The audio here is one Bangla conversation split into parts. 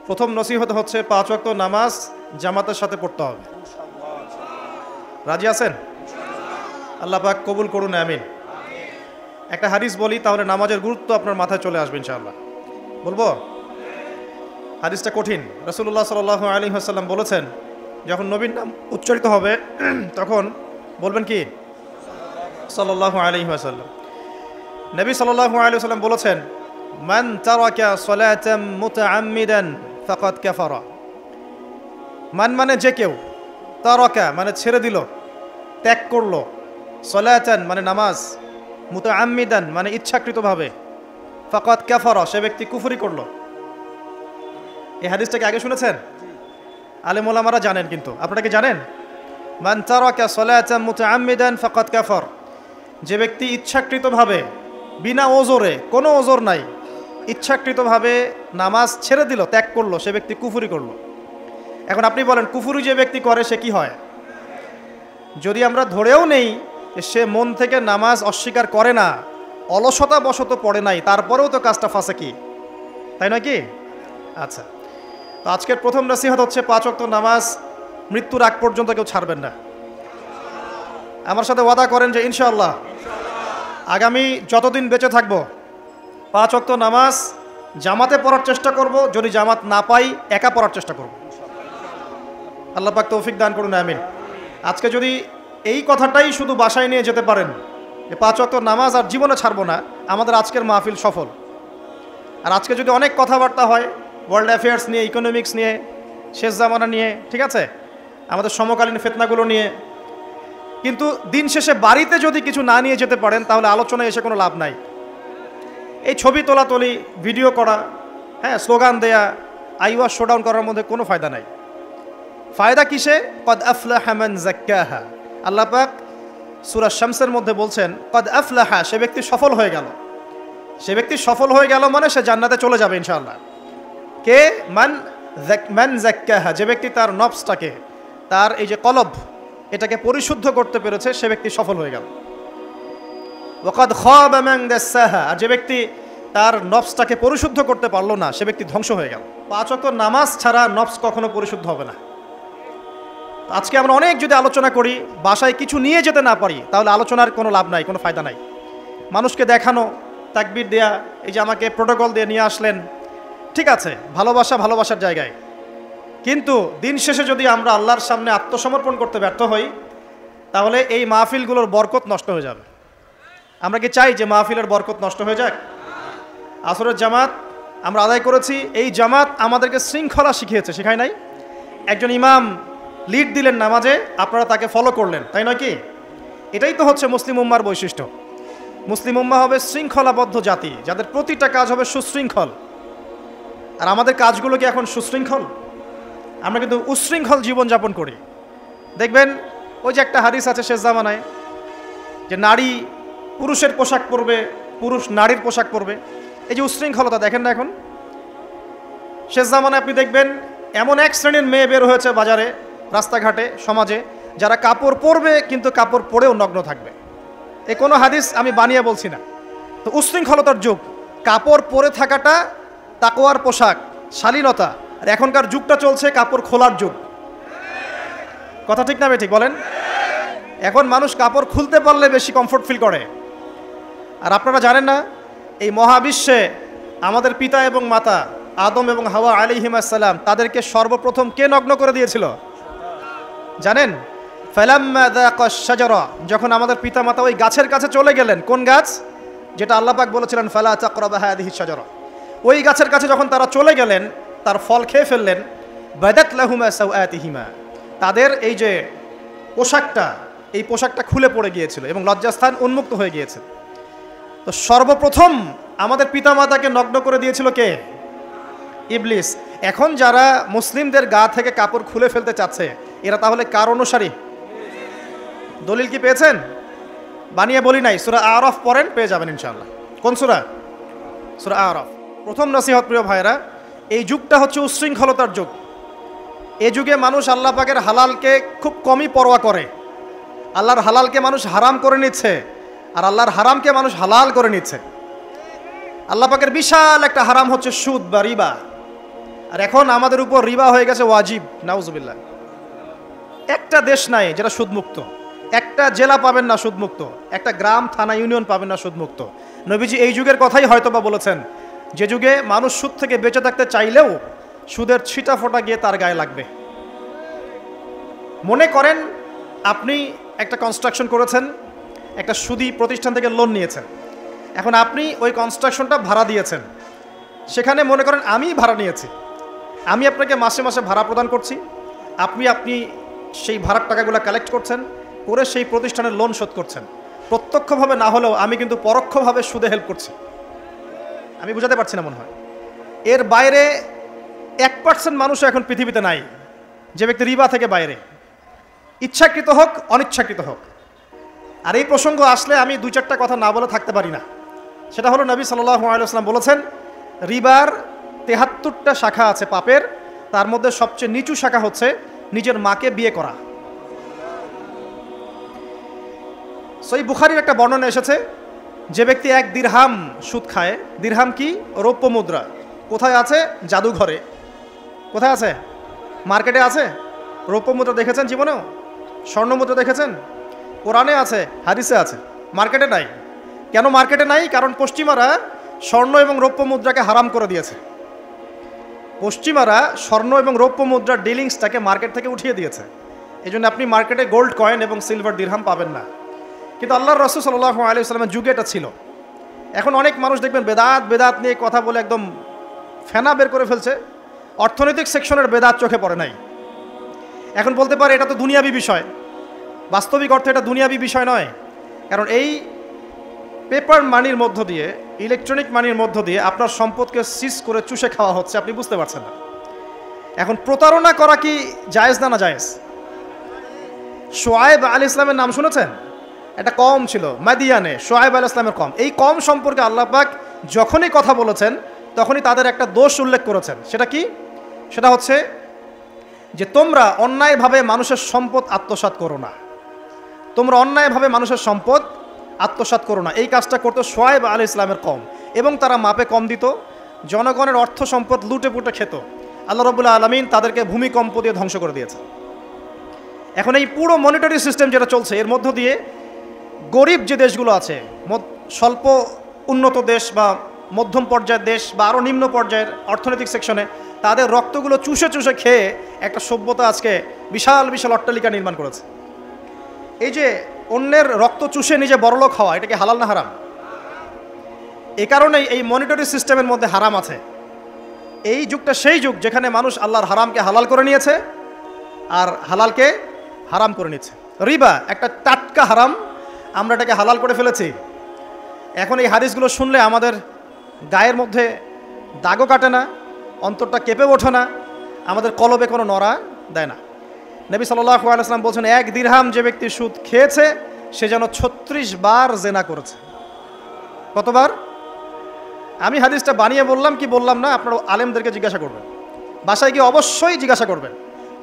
প্রথম নসিহত হচ্ছে 5 ওয়াক্ত নামাজ জামাতের সাথে পড়তে হবে। রাজি আছেন? আল্লাহ পাক কবুল করুন, আমিন। একটা হাদিস বলি, তাহলে নামাজের গুরুত্ব আপনার মাথায় চলে আসবে ইনশাআল্লাহ। বলবো? হাদিসটা কঠিন। রাসূলুল্লাহ সাল্লাল্লাহু আলাইহি ওয়াসাল্লাম বলেছেন, যখন নবীর নাম উচ্চারিত হবে তখন বলবেন কি? সাল্লাল্লাহু আলাইহি ওয়াসাল্লাম। নবী সাল্লাল্লাহু আলাইহি ওয়াসাল্লাম বলেছেন, মান তারাকা সালাতাম মুতাআম্মিদান ফাকাদ কাফারা। মান মানে যে কেউ, তারাকা মানে ছেড়ে দিল, ত্যাগ করলো, সালাতান মানে নামাজ, মুতাআম্মিদান মানে ইচ্ছাকৃতভাবে, ফাকাদ কাফারা সে ব্যক্তি কুফরি করলো। এই হাদিসটাকে আগে শুনেছেন? আলেম ওলামারা জানেন, কিন্তু আপনারা কি জানেন? মান তারাকা সালাতাম মুতাআম্মিদান ফাকাদ কাফার, যে ব্যক্তি ইচ্ছাকৃতভাবে বিনা ওজরে, কোনো ওজর নাই, ইচ্ছাকৃতভাবে নামাজ ছেড়ে দিল, ত্যাগ করলো, সে ব্যক্তি কুফরি করলো। এখন আপনি বলেন, কুফরি যে ব্যক্তি করে সে কি হয়? যদি আমরা ধরেও নেই সে মন থেকে নামাজ অস্বীকার করে না, অলসতা বশত পড়ে নাই, তারপরেও তো কাজটা ফাঁসে, কি তাই নয় কি? আচ্ছা, তো আজকের প্রথম নসিহত হচ্ছে 5 ওয়াক্ত নামাজ মৃত্যুর আগ পর্যন্ত কেউ ছাড়বেন না। আমার সাথে ওয়াদা করেন যে ইনশাআল্লাহ আগামী যতদিন বেঁচে থাকবো 5 ওয়াক্ত নামাজ জামাতে পড়ার চেষ্টা করব, যদি জামাত না পাই একা পড়ার চেষ্টা করব। আল্লাহ পাক তৌফিক দান করুন, আমিন। আজকে যদি এই কথাটাই শুধু বাসায় নিয়ে যেতে পারেন যে 5 ওয়াক্ত নামাজ আর জীবনে ছাড়বো না, আমাদের আজকের মাহফিল সফল। আর আজকে যদি অনেক কথাবার্তা হয় ওয়ার্ল্ড অ্যাফেয়ার্স নিয়ে, ইকোনমিক্স নিয়ে, শেষ জামানা নিয়ে, ঠিক আছে, আমাদের সমকালীন ফিতনাগুলো নিয়ে, কিন্তু দিন শেষে বাড়িতে যদি কিছু না নিয়ে যেতে পারেন তাহলে আলোচনায় এসে কোনো লাভ নাই। এই ছবি তোলাতলি, ভিডিও করা, হ্যাঁ, স্লোগান দেয়া, আইওয়াজ শোডাউন করার মধ্যে কোনো ফায়দা নাই। ফায়দা কিসে? কদ আফলাহা মান যাক্কাহা। আল্লাহ পাক সূরা শামসের মধ্যে বলছেন, কদ আফলাহা, সে ব্যক্তি সফল হয়ে গেল। সে ব্যক্তি সফল হয়ে গেল মানে সে জান্নাতে চলে যাবে ইনশাআল্লাহ। কে? মান যাক্কাহা, যে ব্যক্তি তার নফসটাকে, তার এই যে কলব, এটাকে পরিশুদ্ধ করতে পেরেছে, সে ব্যক্তি সফল হয়ে গেল। ওয়াকাদ খাবা মান দাসাহা, আর যে ব্যক্তি তার নফসটাকে পরিশুদ্ধ করতে পারলো না, সে ব্যক্তি ধ্বংস হয়ে গেল। 5 ওয়াক্ত নামাজ ছাড়া নফস কখনো পরিশুদ্ধ হবে না। আজকে আমরা অনেক যদি আলোচনা করি, বাসায় কিছু নিয়ে যেতে না পারি, তাহলে আলোচনার কোনো লাভ নাই, কোনো ফায়দা নাই। মানুষকে দেখানো, তাকবীর দেয়া, এই যে আমাকে প্রোটোকল দিয়ে নিয়ে আসলেন, ঠিক আছে, ভালোবাসা ভালোবাসার জায়গায়, কিন্তু দিন শেষে যদি আমরা আল্লাহর সামনে আত্মসমর্পণ করতে ব্যর্থ হই, তাহলে এই মাহফিলগুলোর বরকত নষ্ট হয়ে যাবে। আমরা কি চাই যে মাহফিলের বরকত নষ্ট হয়ে যাক? আসরের জামাত আমরা আদায় করেছি, এই জামাত আমাদেরকে শৃঙ্খলা শিখিয়েছে, শেখায় নাই? একজন ইমাম লিড দিলেন নামাজে, আপনারা তাকে ফলো করলেন, তাই নয় কি? এটাই তো হচ্ছে মুসলিম উম্মার বৈশিষ্ট্য। মুসলিম উম্মা হবে শৃঙ্খলাবদ্ধ জাতি, যাদের প্রতিটা কাজ হবে সুশৃঙ্খল। আর আমাদের কাজগুলো কি এখন সুশৃঙ্খল? আমরা কিন্তু উশৃঙ্খল জীবনযাপন করি। দেখবেন ওই যে একটা হাদিস আছে শেষ জামানায়, যে নারী পুরুষের পোশাক পরবে, পুরুষ নারীর পোশাক পরবে। এই যে উশৃঙ্খলতা দেখেন না এখন শেষ জামানায়? আপনি দেখবেন এমন এক শ্রেণীর মেয়ে বের হয়েছে বাজারে, রাস্তাঘাটে, সমাজে, যারা কাপড় পরবে কিন্তু কাপড় পরেও নগ্ন থাকবে। এ কোনো হাদিস আমি বানিয়ে বলছি না। তো উশৃঙ্খলতার যুগ, কাপড় পরে থাকাটা তাকওয়ার পোশাক, শালীনতা। আর এখনকার যুগটা চলছে কাপড় খোলার যুগ। কথা ঠিক না ঠিক বলেন? এখন মানুষ কাপড় খুলতে পারলে বেশি কমফোর্ট ফিল করে। আর আপনারা জানেন না, এই মহাবিশ্বে আমাদের পিতা এবং মাতা আদম এবং হাওয়া আলাইহিমুস সালাম, তাদেরকে সর্বপ্রথম কে নগ্ন করে দিয়েছিল জানেন? ফালাম্মা যাকাশ শাজারা, যখন আমাদের পিতা মাতা ওই গাছের কাছে চলে গেলেন, কোন গাছ? যেটা আল্লাহ পাক বলেছিলেন ফালা তাকরাবা হাযিহিশ শাজারা, ওই গাছের কাছে যখন তারা চলে গেলেন, তার ফল খেয়ে ফেললেন, বাদাত লাহুমা সাওআতিহিমা, তাদের এই যে পোশাকটা, এই পোশাকটা খুলে পড়ে গিয়েছিল এবং লজ্জাস্থান উন্মুক্ত হয়ে গিয়েছে। তো সর্বপ্রথম আমাদের পিতামাতাকে নগ্ন করে দিয়েছিল কে? ইবলিস। এখন যারা মুসলিমদের গা থেকে কাপড় খুলে ফেলতে চাচ্ছে, এরা তাহলে কার অনুসারী? দলিল কি পেয়েছেন? বানিয়ে বলি নাই, সূরা আরাফ পড়েন, পেয়ে যাবেন ইনশাআল্লাহ। কোন সূরা? সূরা আরাফ। প্রথম নসিহত প্রিয় ভাইরা, এই যুগটা হচ্ছে উশৃঙ্খলতার যুগ। এই যুগে মানুষ আল্লাহ পাকের হালালকে খুব কমই পরোয়া করে। আল্লাহর হালালকে মানুষ হারাম করে নিচ্ছে, আর আল্লাহর হারামকে মানুষ হালাল করে নিচ্ছে। আল্লাহ পাকের বিশাল একটা হারাম হচ্ছে সুদ বা রিবা, আর এখন আমাদের উপর রিবা হয়ে গেছে ওয়াজিব, নাউজুবিল্লাহ। একটা দেশ নাই যেটা সুদমুক্ত, একটা জেলা পাবেন না সুদমুক্ত, একটা গ্রাম থানা ইউনিয়ন পাবেন না সুদমুক্ত। নবীজি এই যুগের কথাই হয়তোবা বলেছেন, যে যুগে মানুষ সুদ থেকে বেঁচে থাকতে চাইলেও সুদের ছিটা ফোঁটা গিয়ে তার গায়ে লাগবে। মনে করেন আপনি একটা কনস্ট্রাকশন করেছেন, একটা সুদী প্রতিষ্ঠান থেকে লোন নিয়েছেন, এখন আপনি ওই কনস্ট্রাকশনটা ভাড়া দিয়েছেন, সেখানে মনে করেন আমি ভাড়া নিয়েছি, আমি আপনাকে মাসে মাসে ভাড়া প্রদান করছি, আপনি সেই ভাড়ার টাকাগুলো কালেক্ট করছেন, করে সেই প্রতিষ্ঠানের লোন শোধ করছেন। প্রত্যক্ষভাবে না হলেও আমি কিন্তু পরোক্ষভাবে সুদে হেল্প করছি। আমি বুঝাতে পারছি না মনে হয়। এর বাইরে 1% মানুষও এখন পৃথিবীতে নাই যে ব্যক্তি রিবা থেকে বাইরে, ইচ্ছাকৃত হোক অনিচ্ছাকৃত হোক। আর এই প্রসঙ্গ আসলে আমি 2-4টা কথা না বলে থাকতে পারি না। সেটা হলো নবী সাল্লাল্লাহু আলাইহি ওয়াসাল্লাম বলেছেন, রিবার 73টা শাখা আছে পাপের, তার মধ্যে সবচেয়ে নিচু শাখা হচ্ছে নিজের মাকে বিয়ে করা। সহিহ বুখারীর একটা বর্ণনা এসেছে, যে ব্যক্তি 1 দিরহাম সুদ খায়, দিরহাম কি? রৌপ্য মুদ্রা। কোথায় আছে? জাদুঘরে। কোথায় আছে? মার্কেটে আছে। রৌপ্য মুদ্রা দেখেছেন জীবনেও? স্বর্ণ মুদ্রা দেখেছেন? কোরআনে আছে, হাদিসে আছে, মার্কেটে নাই। কেন মার্কেটে নাই? কারণ পশ্চিমারা স্বর্ণ এবং রৌপ্য মুদ্রাকে হারাম করে দিয়েছে। পশ্চিমারা স্বর্ণ এবং রৌপ্য মুদ্রার ডিলিংসটাকে মার্কেট থেকে উঠিয়ে দিয়েছে। এই জন্য আপনি মার্কেটে গোল্ড কয়েন এবং সিলভার দিরহাম পাবেন না। কিন্তু আল্লাহর রাসূল সাল্লাল্লাহু আলাইহি ওয়াসাল্লামের যুগে এটা ছিল। এখন অনেক মানুষ দেখবেন বেদাত নিয়ে কথা বলে একদম ফেনা বের করে ফেলছে। অর্থনৈতিক সেকশনের বেদাত চোখে পড়ে নাই। এখন বলতে পারে এটা তো দুনিয়াবি বিষয়। বাস্তবিক অর্থে এটা দুনিয়াবি বিষয় নয়। কারণ এই পেপার মানির মধ্য দিয়ে, ইলেকট্রনিক মানির মধ্য দিয়ে আপনার সম্পদকে সিজ করে চুষে খাওয়া হচ্ছে, আপনি বুঝতে পারছেন না। এখন প্রতারণা করা কি জায়েজ না জায়েজ? শোয়েব আলাইহিস ইসলামের নাম শুনেছেন? একটা কম ছিল মাদিয়ানে, শোয়েব আলাইহিস ইসলামের কম। এই কম সম্পর্কে আল্লাহ পাক যখনই কথা বলেছেন তখনই তাদের একটা দোষ উল্লেখ করেছেন। সেটা কি? সেটা হচ্ছে যে তোমরা অন্যায়ভাবে মানুষের সম্পদ আত্মসাৎ করো না। তোমরা অন্যায়ভাবে মানুষের সম্পদ আত্মসাৎ করো না। এই কাজটা করতো শোয়েব আলাইহিস ইসলামের কম, এবং তারা মাপে কম দিত, জনগণের অর্থ সম্পদ লুটে পুটে খেত। আল্লাহ রাব্বুল আলামিন তাদেরকে ভূমিকম্প দিয়ে ধ্বংস করে দিয়েছে। এখন এই পুরো মনিটরি সিস্টেম যেটা চলছে, এর মধ্য দিয়ে গরিব যে দেশগুলো আছে, স্বল্প উন্নত দেশ বা মধ্যম পর্যায়ের দেশ বা আরও নিম্ন পর্যায়ের অর্থনৈতিক সেকশনে, তাদের রক্তগুলো চুষে চুষে খেয়ে একটা সভ্যতা আজকে বিশাল বিশাল অট্টালিকা নির্মাণ করেছে। এই যে অন্যের রক্ত চুষে নিজে বড়লোক হওয়া, এটা কি হালাল না হারাম? এই কারণেই এই মনিটরি সিস্টেমের মধ্যে হারাম আছে। এই যুগটা সেই যুগ যেখানে মানুষ আল্লাহর হারামকে হালাল করে নিয়েছে আর হালালকে হারাম করে নিচ্ছে। রিবা একটা টাটকা হারাম, আমরা এটাকে হালাল করে ফেলেছি। এখন এই হাদিসগুলো শুনলে আমাদের গায়ের মধ্যে দাগও কাটে না, অন্তরটা কেঁপে ওঠে না, আমাদের কলবে কোনো নড়া দেয় না। নবী সাল্লাল্লাহু আলাইহি ওয়াসাল্লাম বলছেন, 1 দিরহাম যে ব্যক্তি সুদ খেয়েছে সে যেন 36 বার জেনা করেছে। কতবার? আমি হাদিসটা বানিয়ে বললাম কি বললাম না, আপনারা আলেমদেরকে জিজ্ঞাসা করবেন, বাসায় গিয়ে অবশ্যই জিজ্ঞাসা করবেন।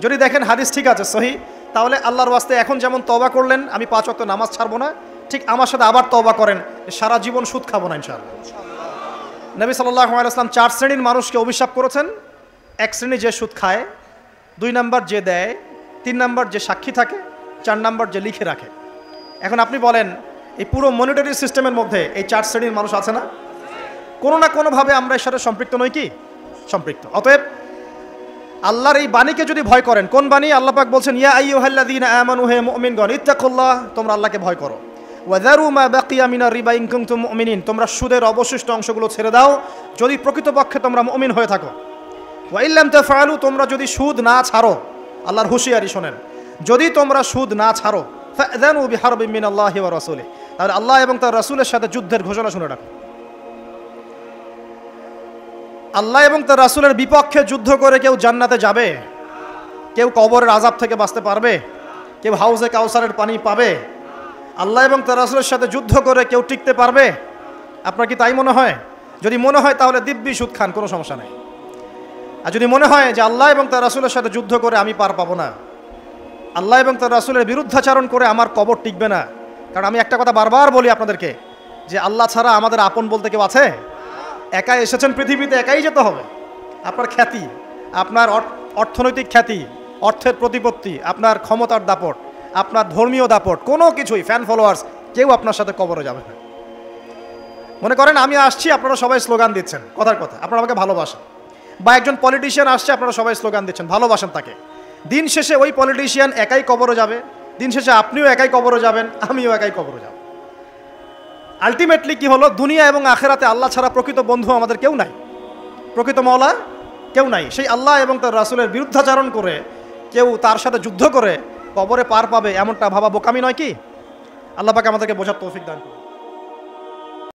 যদি দেখেন হাদিস ঠিক আছে, সহি, তাহলে আল্লাহর ওয়াস্তে এখন যেমন তওবা করলেন আমি 5 ওয়াক্ত নামাজ ছাড়বো না, ঠিক আমার সাথে আবার তওবা করেন, সারা জীবন সুদ খাবো না ইনশাআল্লাহ। নবী সাল্লাল্লাহু আলাইহি ওয়াসাল্লাম 4 শ্রেণীর মানুষকে অভিশাপ করেছেন। 1 শ্রেণী যে সুদ খায়, 2 নাম্বার যে দেয়, 3 নাম্বার যে সাক্ষী থাকে, 4 নাম্বার যে লিখে রাখে। এখন আপনি বলেন এই পুরো মনিটরি সিস্টেমের মধ্যে এই 4 শ্রেণীর মানুষ আছে না? কোনো না কোনোভাবে আমরা এর সাথে সম্পৃক্ত নই কি? সম্পৃক্ত। অতএব আল্লাহর এই বাণীকে যদি ভয় করেন, কোন বাণী? আল্লাহ পাক বলছেন, ইয়া আইয়ুহাল্লাযীনা আমানু, হে মুমিনগণ, ইত্তাকুল্লাহ, তোমরা আল্লাহকে ভয় করো, ওয়া যারু মা বাকিয়া মিনার রিবা ইন কুনতুম মুমিনিন, তোমরা সুদের অবশিষ্ট অংশগুলো ছেড়ে দাও যদি প্রকৃতপক্ষে তোমরা মুমিন হয়ে থাকো। ওয়া ইল্লাম তাফআলু, তোমরা যদি সুদ না ছাড়ো, আল্লাহর হুঁশিয়ারি শোনেন, যদি তোমরা সুদ না ছাড়ো, ফাযানু বিহারবিন মিনাল্লাহি ওয়া রাসূলিহি, তাহলে আল্লাহ এবং তার রাসূলের সাথে যুদ্ধের ঘোষণা শুনে রাখো। আল্লাহ এবং তার রাসূলের বিপক্ষে যুদ্ধ করে কেউ জান্নাতে যাবে? কেউ কবরের আযাব থেকে বাঁচতে পারবে? কেউ হাউজে কাউসারের পানি পাবে? আল্লাহ এবং তার রাসূলের সাথে যুদ্ধ করে কেউ টিকতে পারবে? আপনার কি তাই মনে হয়? যদি মনে হয় তাহলে দিব্যি সুদ খান, কোনো সমস্যা নেই। আর যদি মনে হয় যে আল্লাহ এবং তার রাসূলের সাথে যুদ্ধ করে আমি পার পাবো না, আল্লাহ এবং তার রাসূলের বিরুদ্ধাচরণ করে আমার কবর টিকবে না, কারণ আমি একটা কথা বারবার বলি আপনাদেরকে যে আল্লাহ ছাড়া আমাদের আপন বলতে কেউ আছে? একাই এসেছেন পৃথিবীতে, একাই যেতে হবে। আপনার খ্যাতি, আপনার অর্থনৈতিক খ্যাতি, অর্থের প্রতিপত্তি, আপনার ক্ষমতার দাপট, আপনার ধর্মীয় দাপট, কোনো কিছুই, ফ্যান ফলোয়ার্স, কেউ আপনার সাথে কবরে যাবে না। মনে করেন আমি আসছি, আপনারা সবাই স্লোগান দিচ্ছেন, কথার কথা, আপনারা আমাকে ভালোবাসেন, বা একজন পলিটিশিয়ান আসছে, আপনারা সবাই স্লোগান দিচ্ছেন, ভালোবাসেন তাকে। দিন শেষে ওই পলিটিশিয়ান একাই কবরে যাবে, দিন শেষে আপনিও একাই কবরে যাবেন, আমিও একাই কবরে যাব। আলটিমেটলি কি হলো, দুনিয়া এবং আখেরাতে আল্লাহ ছাড়া প্রকৃত বন্ধু আমাদের কেউ নাই, প্রকৃত মওলা কেউ নাই। সেই আল্লাহ এবং তার রাসূলের বিরুদ্ধাচরণ করে কেউ তার সাথে যুদ্ধ করে কবরে পার পাবে, এমনটা ভাবা বোকামি নয় কি? আল্লাহ পাক আমাদেরকে বোঝার তৌফিক দান করুন।